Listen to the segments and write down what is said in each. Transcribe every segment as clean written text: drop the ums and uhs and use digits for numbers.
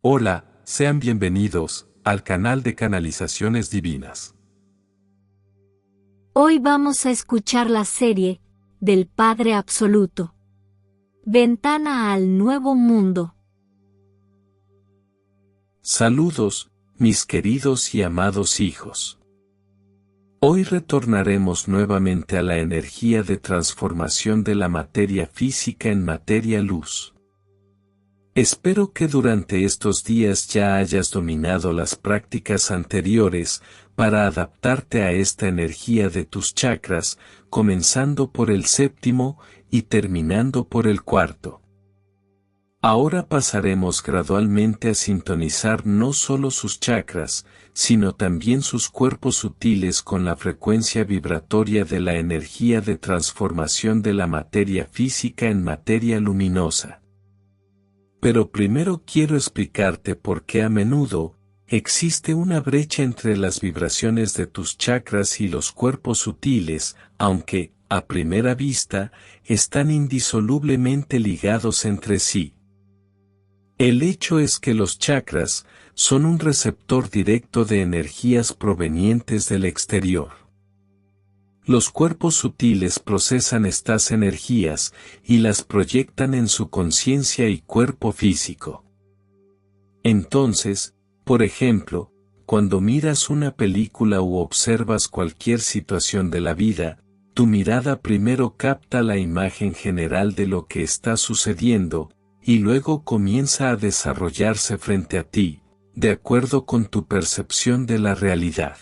Hola, sean bienvenidos al canal de Canalizaciones Divinas. Hoy vamos a escuchar la serie del Padre Absoluto. Ventana al Nuevo Mundo. Saludos, mis queridos y amados hijos. Hoy retornaremos nuevamente a la energía de transformación de la materia física en materia luz. Espero que durante estos días ya hayas dominado las prácticas anteriores para adaptarte a esta energía de tus chakras, comenzando por el séptimo y terminando por el cuarto. Ahora pasaremos gradualmente a sintonizar no solo sus chakras, sino también sus cuerpos sutiles con la frecuencia vibratoria de la energía de transformación de la materia física en materia luminosa. Pero primero quiero explicarte por qué a menudo existe una brecha entre las vibraciones de tus chakras y los cuerpos sutiles, aunque, a primera vista, están indisolublemente ligados entre sí. El hecho es que los chakras son un receptor directo de energías provenientes del exterior. Los cuerpos sutiles procesan estas energías y las proyectan en su conciencia y cuerpo físico. Entonces, por ejemplo, cuando miras una película u observas cualquier situación de la vida, tu mirada primero capta la imagen general de lo que está sucediendo, y luego comienza a desarrollarse frente a ti, de acuerdo con tu percepción de la realidad.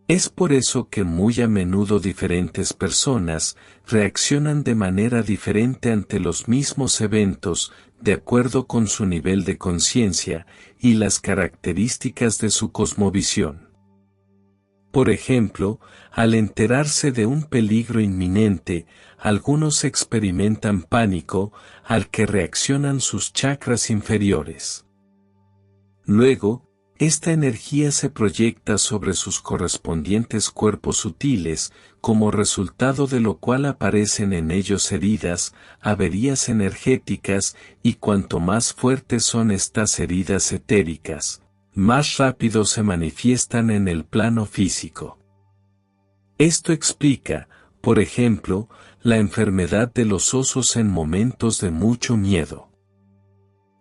Es por eso que muy a menudo diferentes personas reaccionan de manera diferente ante los mismos eventos, de acuerdo con su nivel de conciencia y las características de su cosmovisión. Por ejemplo, al enterarse de un peligro inminente, algunos experimentan pánico, al que reaccionan sus chakras inferiores. Luego, esta energía se proyecta sobre sus correspondientes cuerpos sutiles, como resultado de lo cual aparecen en ellos heridas, averías energéticas, y cuanto más fuertes son estas heridas etéricas, más rápido se manifiestan en el plano físico. Esto explica, por ejemplo, la enfermedad de los osos en momentos de mucho miedo.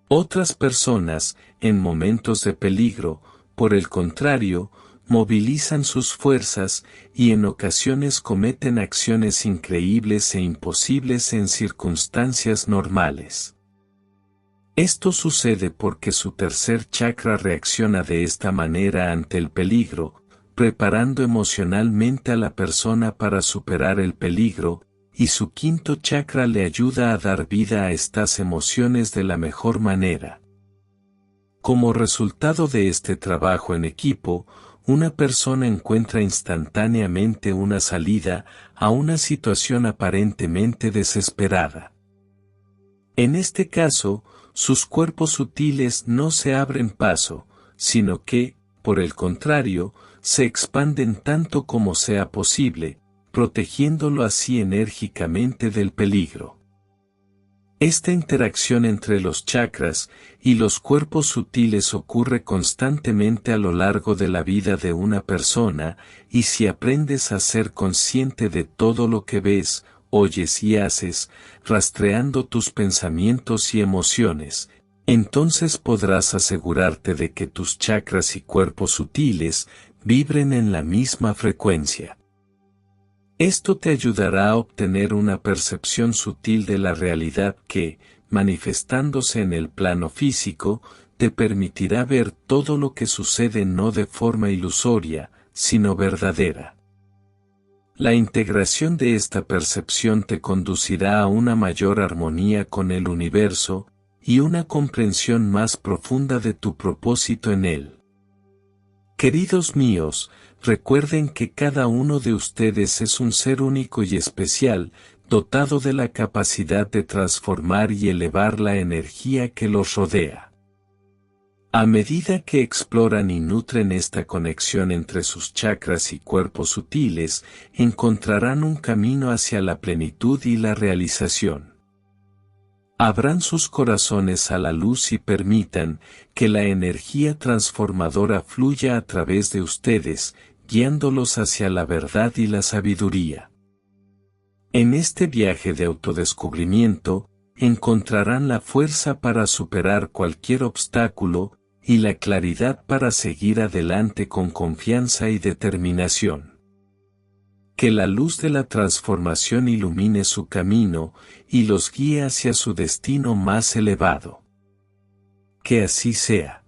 Otras personas, en momentos de peligro, por el contrario, movilizan sus fuerzas y en ocasiones cometen acciones increíbles e imposibles en circunstancias normales. Esto sucede porque su tercer chakra reacciona de esta manera ante el peligro, preparando emocionalmente a la persona para superar el peligro, y su quinto chakra le ayuda a dar vida a estas emociones de la mejor manera. Como resultado de este trabajo en equipo, una persona encuentra instantáneamente una salida a una situación aparentemente desesperada. En este caso, sus cuerpos sutiles no se abren paso, sino que, por el contrario, se expanden tanto como sea posible, protegiéndolo así enérgicamente del peligro. Esta interacción entre los chakras y los cuerpos sutiles ocurre constantemente a lo largo de la vida de una persona, y si aprendes a ser consciente de todo lo que ves, oyes y haces, rastreando tus pensamientos y emociones, entonces podrás asegurarte de que tus chakras y cuerpos sutiles vibren en la misma frecuencia. Esto te ayudará a obtener una percepción sutil de la realidad que, manifestándose en el plano físico, te permitirá ver todo lo que sucede no de forma ilusoria, sino verdadera. La integración de esta percepción te conducirá a una mayor armonía con el universo, y una comprensión más profunda de tu propósito en él. Queridos míos, recuerden que cada uno de ustedes es un ser único y especial, dotado de la capacidad de transformar y elevar la energía que los rodea. A medida que exploran y nutren esta conexión entre sus chakras y cuerpos sutiles, encontrarán un camino hacia la plenitud y la realización. Abran sus corazones a la luz y permitan que la energía transformadora fluya a través de ustedes, guiándolos hacia la verdad y la sabiduría. En este viaje de autodescubrimiento, encontrarán la fuerza para superar cualquier obstáculo y la claridad para seguir adelante con confianza y determinación. Que la luz de la transformación ilumine su camino y los guíe hacia su destino más elevado. Que así sea.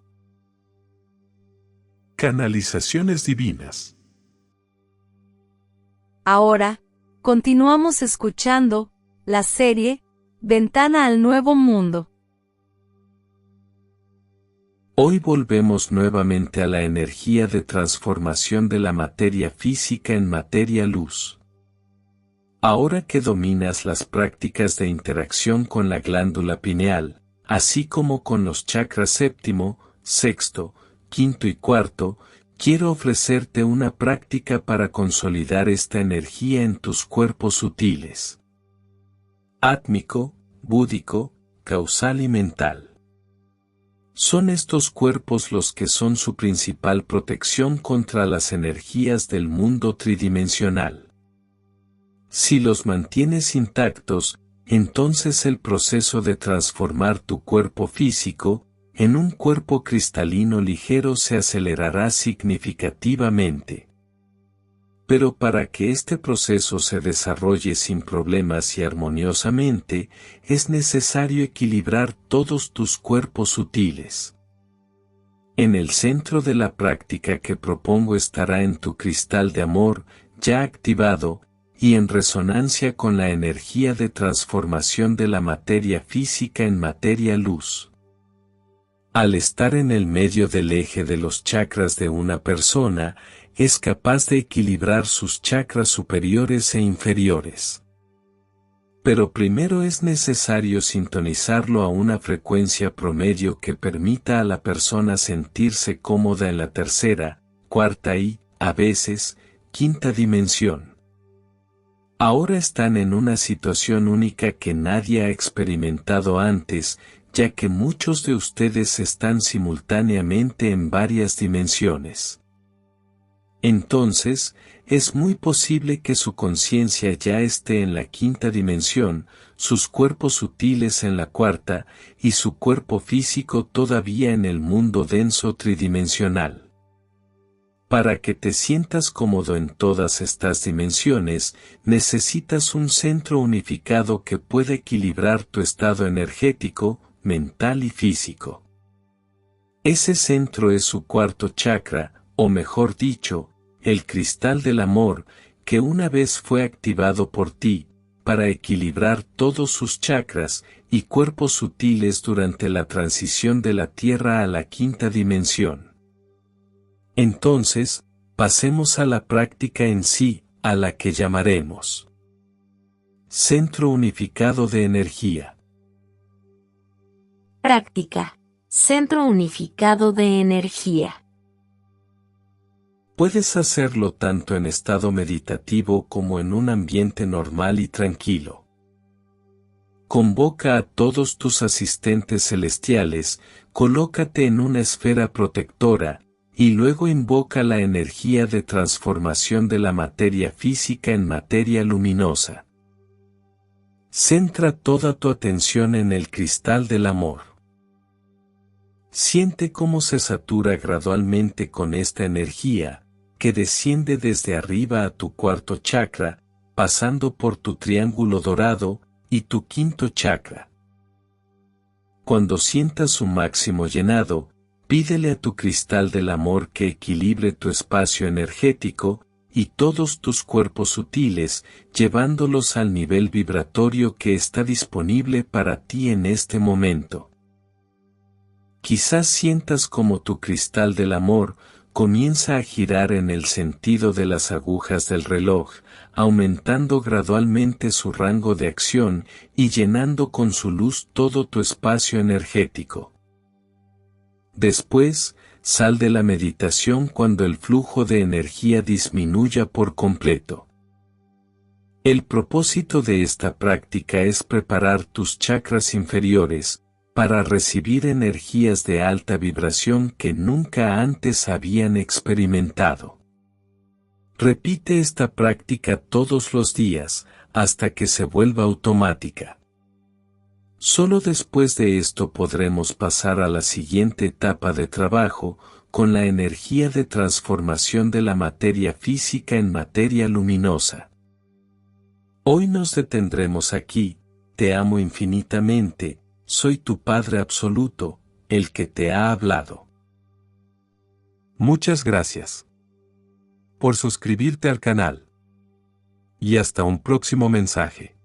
Canalizaciones divinas. Ahora, continuamos escuchando la serie Ventana al Nuevo Mundo. Hoy volvemos nuevamente a la energía de transformación de la materia física en materia luz. Ahora que dominas las prácticas de interacción con la glándula pineal, así como con los chakras séptimo, sexto, quinto y cuarto, quiero ofrecerte una práctica para consolidar esta energía en tus cuerpos sutiles. Átmico, búdico, causal y mental. Son estos cuerpos los que son su principal protección contra las energías del mundo tridimensional. Si los mantienes intactos, entonces el proceso de transformar tu cuerpo físico en un cuerpo cristalino ligero se acelerará significativamente. Pero para que este proceso se desarrolle sin problemas y armoniosamente, es necesario equilibrar todos tus cuerpos sutiles. En el centro de la práctica que propongo estará en tu cristal de amor, ya activado, y en resonancia con la energía de transformación de la materia física en materia luz. Al estar en el medio del eje de los chakras de una persona, es capaz de equilibrar sus chakras superiores e inferiores. Pero primero es necesario sintonizarlo a una frecuencia promedio que permita a la persona sentirse cómoda en la tercera, cuarta y, a veces, quinta dimensión. Ahora están en una situación única que nadie ha experimentado antes, ya que muchos de ustedes están simultáneamente en varias dimensiones. Entonces, es muy posible que su conciencia ya esté en la quinta dimensión, sus cuerpos sutiles en la cuarta, y su cuerpo físico todavía en el mundo denso tridimensional. Para que te sientas cómodo en todas estas dimensiones, necesitas un centro unificado que pueda equilibrar tu estado energético, mental y físico. Ese centro es su cuarto chakra, o mejor dicho, el cristal del amor, que una vez fue activado por ti, para equilibrar todos sus chakras y cuerpos sutiles durante la transición de la Tierra a la quinta dimensión. Entonces, pasemos a la práctica en sí, a la que llamaremos Centro Unificado de Energía. Práctica. Centro Unificado de Energía. Puedes hacerlo tanto en estado meditativo como en un ambiente normal y tranquilo. Convoca a todos tus asistentes celestiales, colócate en una esfera protectora, y luego invoca la energía de transformación de la materia física en materia luminosa. Centra toda tu atención en el cristal del amor. Siente cómo se satura gradualmente con esta energía, que desciende desde arriba a tu cuarto chakra, pasando por tu triángulo dorado, y tu quinto chakra. Cuando sientas su máximo llenado, pídele a tu cristal del amor que equilibre tu espacio energético, y todos tus cuerpos sutiles, llevándolos al nivel vibratorio que está disponible para ti en este momento. Quizás sientas como tu cristal del amor comienza a girar en el sentido de las agujas del reloj, aumentando gradualmente su rango de acción y llenando con su luz todo tu espacio energético. Después, sal de la meditación cuando el flujo de energía disminuya por completo. El propósito de esta práctica es preparar tus chakras inferiores para recibir energías de alta vibración que nunca antes habían experimentado. Repite esta práctica todos los días hasta que se vuelva automática. Solo después de esto podremos pasar a la siguiente etapa de trabajo, con la energía de transformación de la materia física en materia luminosa. Hoy nos detendremos aquí. Te amo infinitamente, soy tu Padre Absoluto, el que te ha hablado. Muchas gracias por suscribirte al canal. Y hasta un próximo mensaje.